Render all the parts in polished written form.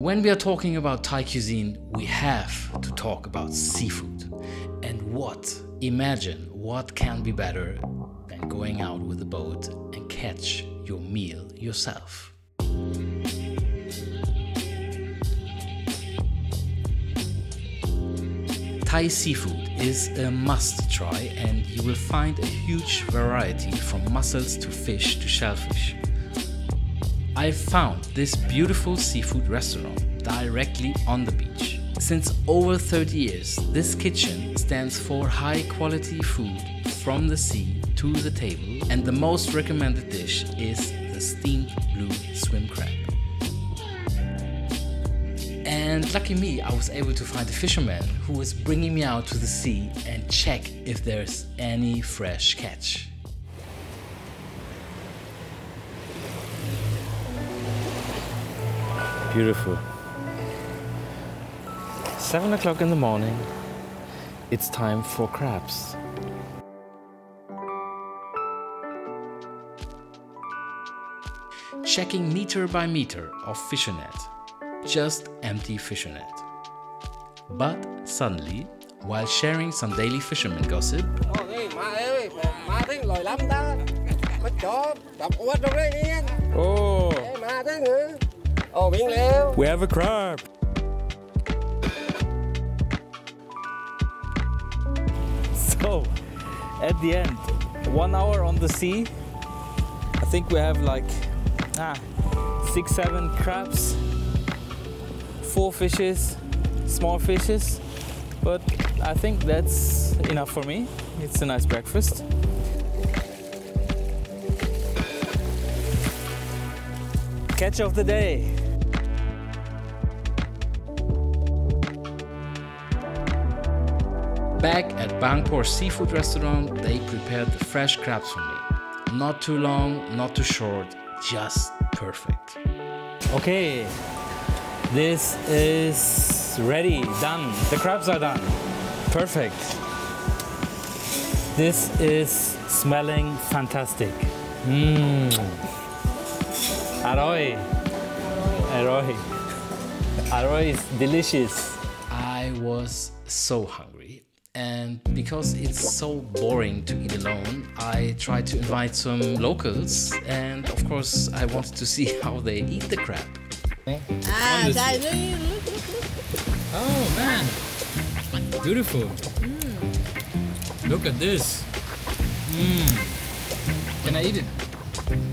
When we are talking about Thai cuisine, we have to talk about seafood. And imagine what can be better than going out with a boat and catch your meal yourself. Thai seafood is a must try, and you will find a huge variety from mussels to fish to shellfish. I found this beautiful seafood restaurant directly on the beach. Since over 30 years, this kitchen stands for high quality food from the sea to the table, and the most recommended dish is the steamed blue swim crab. And lucky me, I was able to find a fisherman who was bringing me out to the sea and check if there's any fresh catch. Beautiful. 7 o'clock in the morning, it's time for crabs. Checking meter by meter of fisher net. Just empty fisher net. But suddenly, while sharing some daily fisherman gossip, we have a crab. So, at the end, 1 hour on the sea, I think we have like 6-7 crabs, 4 fishes, small fishes, but I think that's enough for me. It's a nice breakfast. Catch of the day. back at Bangpor Seafood Restaurant, they prepared the fresh crabs for me. Not too long, not too short, just perfect. Okay, this is ready, done. The crabs are done. Perfect. This is smelling fantastic. Aroy. Aroy. Aroy is delicious. I was so hungry, and because it's so boring to eat alone, I tried to invite some locals, and of course I wanted to see how they eat the crab. Oh man, beautiful. Look at this. Can I eat it?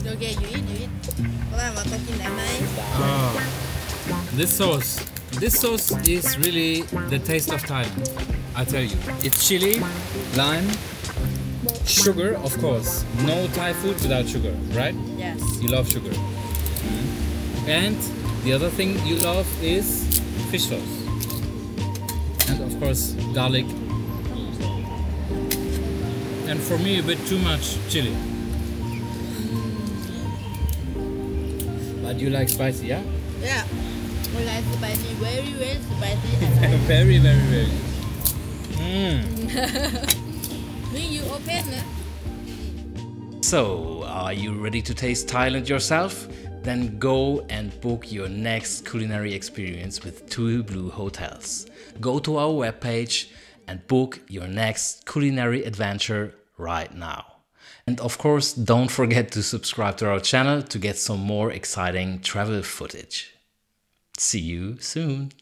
Okay, you eat. This sauce is really the taste of Thailand. I tell you, it's chili, lime, sugar, of course. No Thai food without sugar, right? Yes. You love sugar. And the other thing you love is fish sauce. And of course, garlic. And for me, a bit too much chili. But you like spicy, yeah? Yeah. I like spicy, very, very spicy. Very, very, very. When you open it. So, are you ready to taste Thailand yourself? Then go and book your next culinary experience with TUI BLUE hotels. Go to our webpage and book your next culinary adventure right now. And of course, don't forget to subscribe to our channel to get some more exciting travel footage. See you soon.